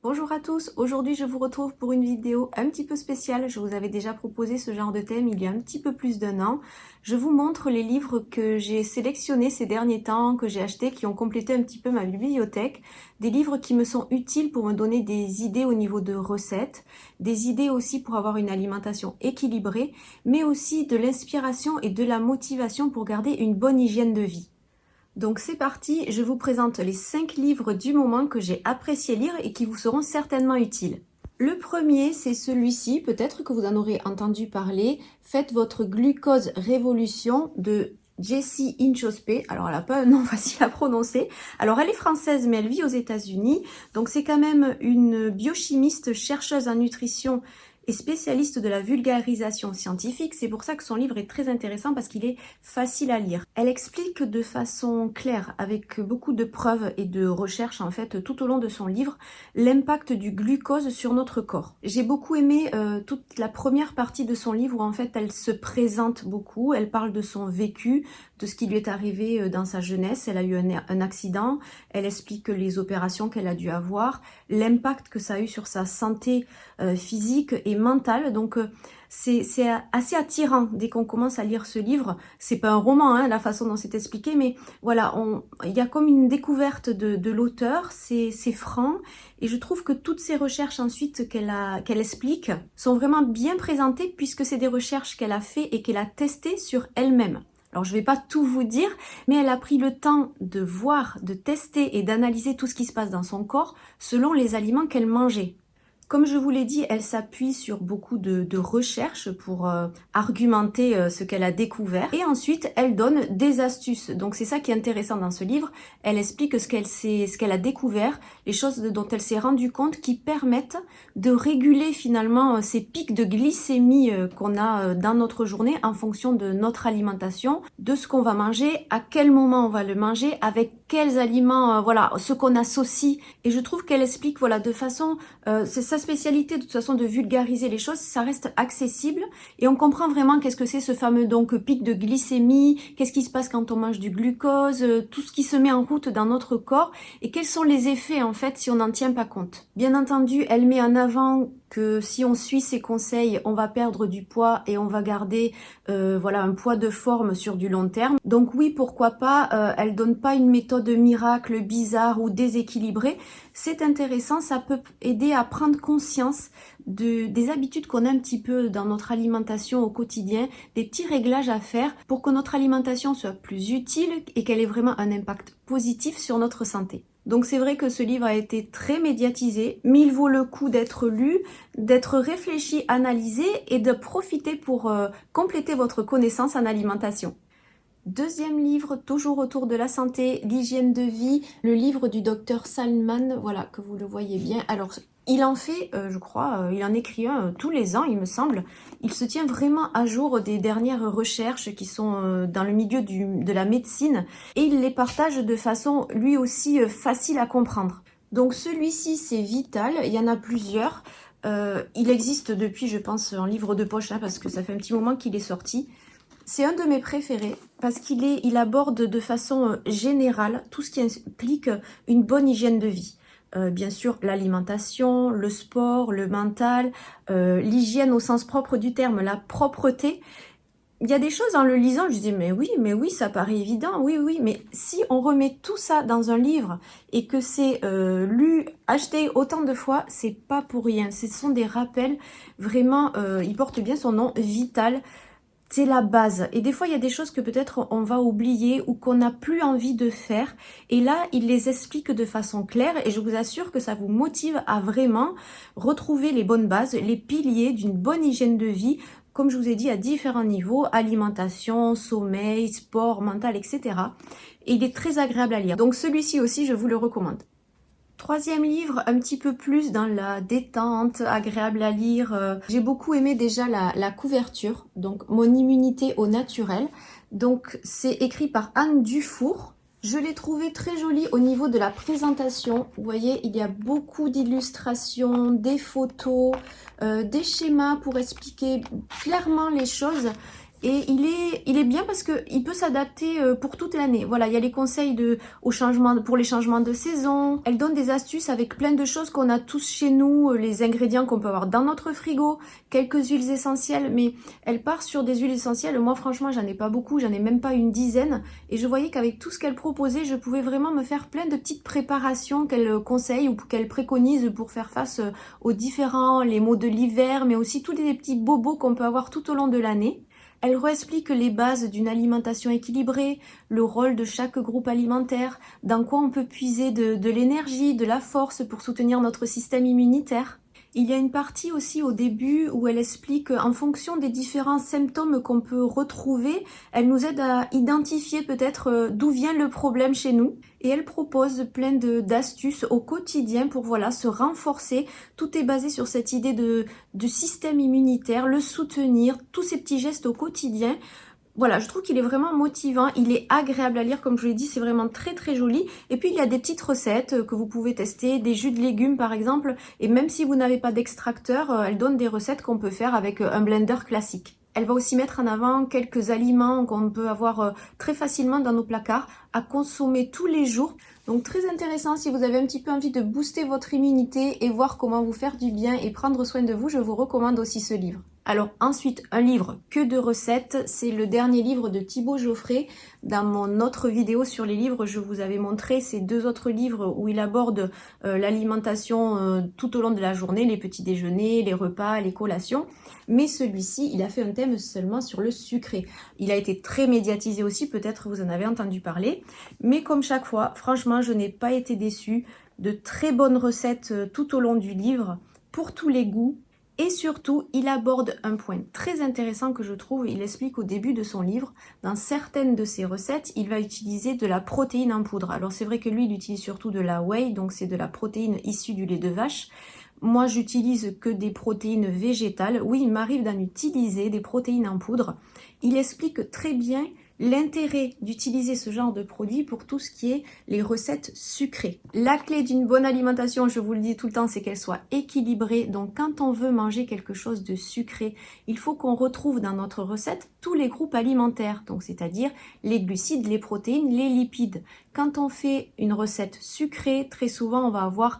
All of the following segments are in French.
Bonjour à tous, aujourd'hui je vous retrouve pour une vidéo un petit peu spéciale. Je vous avais déjà proposé ce genre de thème il y a un petit peu plus d'un an. Je vous montre les livres que j'ai sélectionnés ces derniers temps, que j'ai achetés, qui ont complété un petit peu ma bibliothèque. Des livres qui me sont utiles pour me donner des idées au niveau de recettes, des idées aussi pour avoir une alimentation équilibrée, mais aussi de l'inspiration et de la motivation pour garder une bonne hygiène de vie. Donc c'est parti, je vous présente les 5 livres du moment que j'ai apprécié lire et qui vous seront certainement utiles. Le premier, c'est celui-ci, peut-être que vous en aurez entendu parler, Faites votre glucose révolution de Jessie Inchauspé. Alors elle n'a pas un nom facile à prononcer. Alors elle est française mais elle vit aux États-Unis. Donc c'est quand même une biochimiste, chercheuse en nutrition et spécialiste de la vulgarisation scientifique. C'est pour ça que son livre est très intéressant parce qu'il est facile à lire. Elle explique de façon claire, avec beaucoup de preuves et de recherches en fait tout au long de son livre, l'impact du glucose sur notre corps. J'ai beaucoup aimé toute la première partie de son livre où en fait elle se présente beaucoup, elle parle de son vécu, de ce qui lui est arrivé dans sa jeunesse. Elle a eu un accident, elle explique les opérations qu'elle a dû avoir, l'impact que ça a eu sur sa santé physique et mentale. Donc c'est assez attirant dès qu'on commence à lire ce livre. C'est pas un roman, hein, la façon dont c'est expliqué, mais voilà, il y a comme une découverte de l'auteur, c'est franc, et je trouve que toutes ces recherches ensuite qu'elle explique sont vraiment bien présentées puisque c'est des recherches qu'elle a fait et qu'elle a testées sur elle-même. Alors, je ne vais pas tout vous dire, mais elle a pris le temps de voir, de tester et d'analyser tout ce qui se passe dans son corps selon les aliments qu'elle mangeait. Comme je vous l'ai dit, elle s'appuie sur beaucoup de recherches pour argumenter ce qu'elle a découvert. Et ensuite, elle donne des astuces. Donc c'est ça qui est intéressant dans ce livre. Elle explique ce qu'elle a découvert, les choses dont elle s'est rendue compte qui permettent de réguler finalement ces pics de glycémie qu'on a dans notre journée en fonction de notre alimentation, de ce qu'on va manger, à quel moment on va le manger, avec quels aliments, voilà, ce qu'on associe. Et je trouve qu'elle explique, voilà, de façon, c'est sa spécialité de toute façon de vulgariser les choses, ça reste accessible et on comprend vraiment qu'est-ce que c'est ce fameux donc pic de glycémie, qu'est-ce qui se passe quand on mange du glucose, tout ce qui se met en route dans notre corps et quels sont les effets en fait si on n'en tient pas compte. Bien entendu, elle met en avant que si on suit ses conseils, on va perdre du poids et on va garder voilà, un poids de forme sur du long terme. Donc oui, pourquoi pas, elle donne pas une méthode miracle, bizarre ou déséquilibrée. C'est intéressant, ça peut aider à prendre conscience des habitudes qu'on a un petit peu dans notre alimentation au quotidien, des petits réglages à faire pour que notre alimentation soit plus utile et qu'elle ait vraiment un impact positif sur notre santé. Donc c'est vrai que ce livre a été très médiatisé, mais il vaut le coup d'être lu, d'être réfléchi, analysé et de profiter pour compléter votre connaissance en alimentation. Deuxième livre, toujours autour de la santé, l'hygiène de vie, le livre du docteur Salman, voilà, que vous le voyez bien. Alors, il en fait, je crois, il en écrit un tous les ans, il me semble. Il se tient vraiment à jour des dernières recherches qui sont dans le milieu de la médecine et il les partage de façon, lui aussi, facile à comprendre. Donc celui-ci, c'est Vital, il y en a plusieurs. Il existe depuis, je pense, en livre de poche, hein, parce que ça fait un petit moment qu'il est sorti. C'est un de mes préférés parce qu'il aborde de façon générale tout ce qui implique une bonne hygiène de vie. Bien sûr, l'alimentation, le sport, le mental, l'hygiène au sens propre du terme, la propreté. Il y a des choses en le lisant, je disais mais oui, ça paraît évident, oui, mais si on remet tout ça dans un livre et que c'est lu, acheté autant de fois, c'est pas pour rien. Ce sont des rappels, vraiment, il porte bien son nom, Vital. C'est la base. Et des fois, il y a des choses que peut-être on va oublier ou qu'on n'a plus envie de faire. Et là, il les explique de façon claire et je vous assure que ça vous motive à vraiment retrouver les bonnes bases, les piliers d'une bonne hygiène de vie, comme je vous ai dit, à différents niveaux, alimentation, sommeil, sport, mental, etc. Et il est très agréable à lire. Donc celui-ci aussi, je vous le recommande. Troisième livre, un petit peu plus dans la détente, agréable à lire. J'ai beaucoup aimé déjà la couverture, donc Mon immunité au naturel. Donc c'est écrit par Anne Dufour. Je l'ai trouvé très joli au niveau de la présentation. Vous voyez, il y a beaucoup d'illustrations, des photos, des schémas pour expliquer clairement les choses. Et il est bien parce qu'il peut s'adapter pour toute l'année. Voilà, il y a les conseils pour les changements de saison. Elle donne des astuces avec plein de choses qu'on a tous chez nous, les ingrédients qu'on peut avoir dans notre frigo, quelques huiles essentielles. Mais elle part sur des huiles essentielles. Moi, franchement, j'en ai pas beaucoup, j'en ai même pas une dizaine. Et je voyais qu'avec tout ce qu'elle proposait, je pouvais vraiment me faire plein de petites préparations qu'elle conseille ou qu'elle préconise pour faire face les maux de l'hiver, mais aussi tous les petits bobos qu'on peut avoir tout au long de l'année. Elle réexplique les bases d'une alimentation équilibrée, le rôle de chaque groupe alimentaire, dans quoi on peut puiser de l'énergie, de la force pour soutenir notre système immunitaire. Il y a une partie aussi au début où elle explique en fonction des différents symptômes qu'on peut retrouver, elle nous aide à identifier peut-être d'où vient le problème chez nous. Et elle propose plein d'astuces au quotidien pour voilà, se renforcer. Tout est basé sur cette idée de système immunitaire, le soutenir, tous ces petits gestes au quotidien. Voilà, je trouve qu'il est vraiment motivant, il est agréable à lire, comme je vous l'ai dit, c'est vraiment très très joli. Et puis il y a des petites recettes que vous pouvez tester, des jus de légumes par exemple, et même si vous n'avez pas d'extracteur, elle donne des recettes qu'on peut faire avec un blender classique. Elle va aussi mettre en avant quelques aliments qu'on peut avoir très facilement dans nos placards à consommer tous les jours. Donc très intéressant si vous avez un petit peu envie de booster votre immunité et voir comment vous faire du bien et prendre soin de vous, je vous recommande aussi ce livre. Alors ensuite, un livre que de recettes, c'est le dernier livre de Thibaut Geoffrey. Dans mon autre vidéo sur les livres, je vous avais montré ces deux autres livres où il aborde l'alimentation tout au long de la journée, les petits déjeuners, les repas, les collations. Mais celui-ci, il a fait un thème seulement sur le sucré. Il a été très médiatisé aussi, peut-être vous en avez entendu parler. Mais comme chaque fois, franchement, je n'ai pas été déçue. De très bonnes recettes tout au long du livre, pour tous les goûts. Et surtout, il aborde un point très intéressant que je trouve, il explique au début de son livre, dans certaines de ses recettes, il va utiliser de la protéine en poudre. Alors c'est vrai que lui, il utilise surtout de la whey, donc c'est de la protéine issue du lait de vache. Moi, j'utilise que des protéines végétales. Oui, il m'arrive d'en utiliser des protéines en poudre. Il explique très bien l'intérêt d'utiliser ce genre de produit pour tout ce qui est les recettes sucrées. La clé d'une bonne alimentation, je vous le dis tout le temps, c'est qu'elle soit équilibrée. Donc quand on veut manger quelque chose de sucré, il faut qu'on retrouve dans notre recette tous les groupes alimentaires, donc c'est-à-dire les glucides, les protéines, les lipides. Quand on fait une recette sucrée, très souvent on va avoir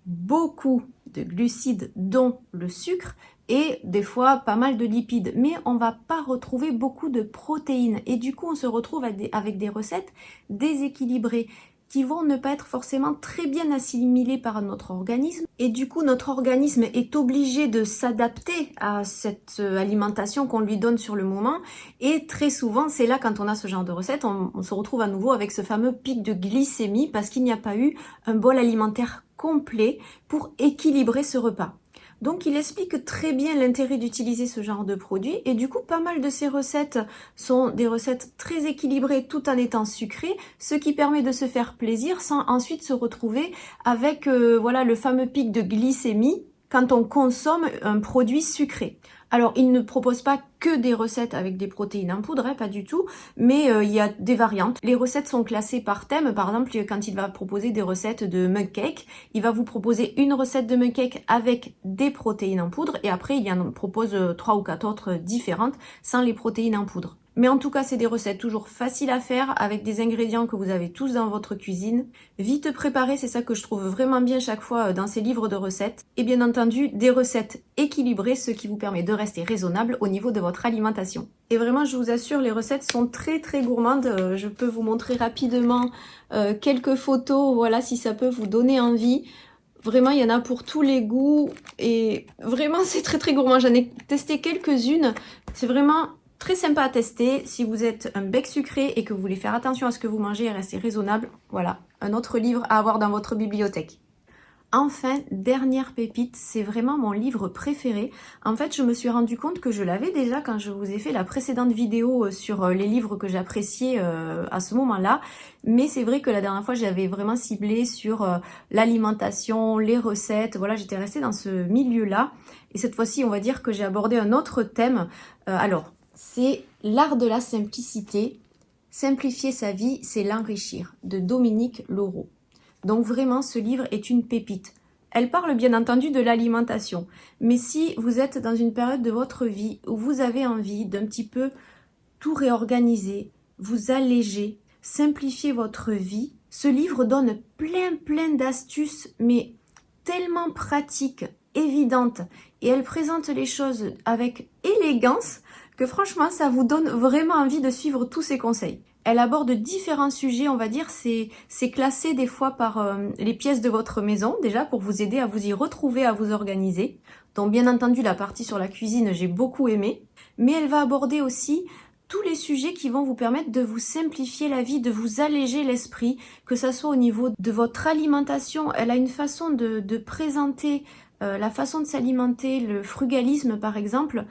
beaucoup de glucides, dont le sucre, et des fois pas mal de lipides, mais on va pas retrouver beaucoup de protéines et du coup on se retrouve avec des recettes déséquilibrées qui vont ne pas être forcément très bien assimilées par notre organisme et du coup notre organisme est obligé de s'adapter à cette alimentation qu'on lui donne sur le moment et très souvent c'est là quand on a ce genre de recette on se retrouve à nouveau avec ce fameux pic de glycémie parce qu'il n'y a pas eu un bol alimentaire complet pour équilibrer ce repas. Donc il explique très bien l'intérêt d'utiliser ce genre de produit et du coup pas mal de ces recettes sont des recettes très équilibrées tout en étant sucrées, ce qui permet de se faire plaisir sans ensuite se retrouver avec voilà le fameux pic de glycémie quand on consomme un produit sucré. Alors, il ne propose pas que des recettes avec des protéines en poudre, pas du tout, mais il y a des variantes. Les recettes sont classées par thème. Par exemple, quand il va proposer des recettes de mug cake, il va vous proposer une recette de mug cake avec des protéines en poudre et après, il en propose 3 ou 4 autres différentes sans les protéines en poudre. Mais en tout cas, c'est des recettes toujours faciles à faire avec des ingrédients que vous avez tous dans votre cuisine. Vite préparées, c'est ça que je trouve vraiment bien chaque fois dans ces livres de recettes. Et bien entendu, des recettes équilibrées, ce qui vous permet de rester raisonnable au niveau de votre alimentation. Et vraiment, je vous assure, les recettes sont très très gourmandes. Je peux vous montrer rapidement quelques photos, voilà, si ça peut vous donner envie. Vraiment, il y en a pour tous les goûts et vraiment, c'est très très gourmand. J'en ai testé quelques-unes. C'est vraiment très sympa à tester si vous êtes un bec sucré et que vous voulez faire attention à ce que vous mangez et rester raisonnable. Voilà, un autre livre à avoir dans votre bibliothèque. Enfin, dernière pépite, c'est vraiment mon livre préféré. En fait, je me suis rendu compte que je l'avais déjà quand je vous ai fait la précédente vidéo sur les livres que j'appréciais à ce moment-là. Mais c'est vrai que la dernière fois, j'avais vraiment ciblé sur l'alimentation, les recettes. Voilà, j'étais restée dans ce milieu-là. Et cette fois-ci, on va dire que j'ai abordé un autre thème. Alors, c'est L'art de la simplicité. Simplifier sa vie, c'est l'enrichir, de Dominique Leroux. Donc vraiment, ce livre est une pépite. Elle parle bien entendu de l'alimentation. Mais si vous êtes dans une période de votre vie où vous avez envie d'un petit peu tout réorganiser, vous alléger, simplifier votre vie. Ce livre donne plein d'astuces, mais tellement pratiques, évidentes, et elle présente les choses avec élégance que franchement, ça vous donne vraiment envie de suivre tous ses conseils. Elle aborde différents sujets, on va dire, c'est classé des fois par les pièces de votre maison, déjà pour vous aider à vous y retrouver, à vous organiser. Donc bien entendu, la partie sur la cuisine, j'ai beaucoup aimé, mais elle va aborder aussi tous les sujets qui vont vous permettre de vous simplifier la vie, de vous alléger l'esprit, que ça soit au niveau de votre alimentation. Elle a une façon de présenter la façon de s'alimenter, le frugalisme par exemple.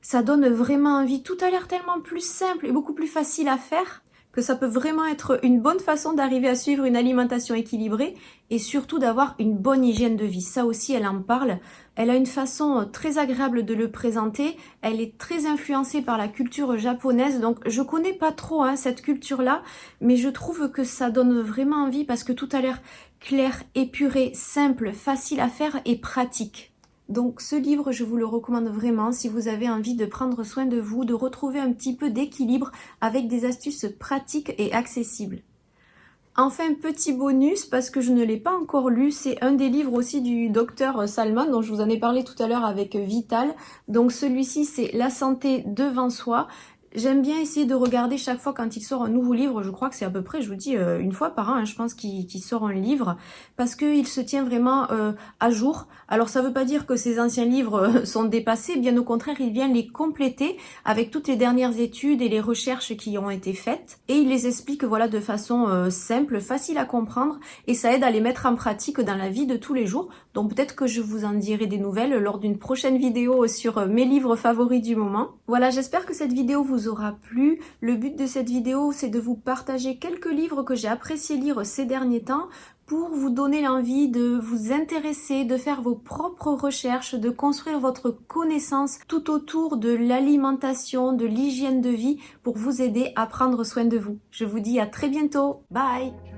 Ça donne vraiment envie. Tout a l'air tellement plus simple et beaucoup plus facile à faire que ça peut vraiment être une bonne façon d'arriver à suivre une alimentation équilibrée et surtout d'avoir une bonne hygiène de vie. Ça aussi, elle en parle. Elle a une façon très agréable de le présenter. Elle est très influencée par la culture japonaise. Donc, je connais pas trop cette culture-là, mais je trouve que ça donne vraiment envie parce que tout a l'air clair, épuré, simple, facile à faire et pratique. Donc ce livre, je vous le recommande vraiment si vous avez envie de prendre soin de vous, de retrouver un petit peu d'équilibre avec des astuces pratiques et accessibles. Enfin, petit bonus, parce que je ne l'ai pas encore lu, c'est un des livres aussi du docteur Salman, dont je vous en ai parlé tout à l'heure avec Vital. Donc celui-ci, c'est La santé devant soi. J'aime bien essayer de regarder chaque fois quand il sort un nouveau livre, je crois que c'est à peu près, je vous dis, une fois par an, je pense qu'il sort un livre, parce qu'il se tient vraiment à jour. Alors ça veut pas dire que ces anciens livres sont dépassés, bien au contraire, il vient les compléter avec toutes les dernières études et les recherches qui ont été faites, et il les explique voilà, de façon simple, facile à comprendre, et ça aide à les mettre en pratique dans la vie de tous les jours. Donc peut-être que je vous en dirai des nouvelles lors d'une prochaine vidéo sur mes livres favoris du moment. Voilà, j'espère que cette vidéo vous aura plu. Le but de cette vidéo, c'est de vous partager quelques livres que j'ai apprécié lire ces derniers temps pour vous donner l'envie de vous intéresser, de faire vos propres recherches, de construire votre connaissance tout autour de l'alimentation, de l'hygiène de vie pour vous aider à prendre soin de vous. Je vous dis à très bientôt. Bye!